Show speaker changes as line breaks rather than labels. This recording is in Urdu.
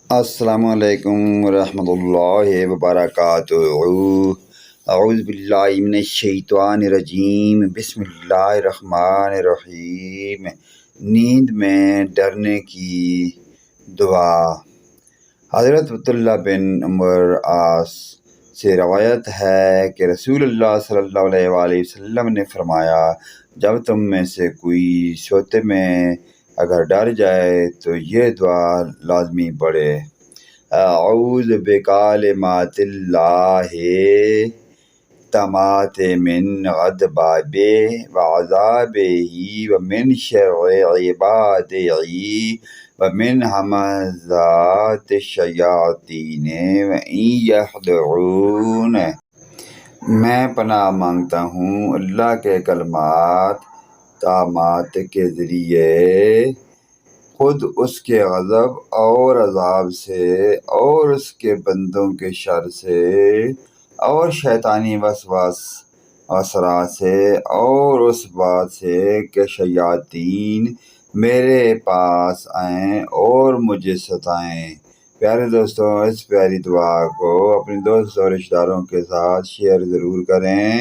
السلام علیکم ورحمۃ اللہ وبرکاتہ۔ اعوذ باللہ من الشیطان الرجیم، بسم اللہ الرحمن الرحیم۔ نیند میں ڈرنے کی دعا۔ حضرت عبداللہ بن عمر عاص سے روایت ہے کہ رسول اللہ صلی اللہ علیہ وآلہ وسلم نے فرمایا، جب تم میں سے کوئی سوتے میں اگر ڈر جائے تو یہ دعا لازمی پڑھے: اعوذ بکلمات اللہ التامات من غضبہ وعذابہ ومن شر عبادہ ومن همزات الشیاطین وان یحضرون۔ میں پناہ مانگتا ہوں اللہ کے کلمات تامات کے ذریعے خود اس کے غضب اور عذاب سے، اور اس کے بندوں کے شر سے، اور شیطانی وسوسہ سے، اور اس بات سے کہ شیاطین میرے پاس آئیں اور مجھے ستائیں۔ پیارے دوستوں، اس پیاری دعا کو اپنے دوست اور رشتہ داروں کے ساتھ شیئر ضرور کریں۔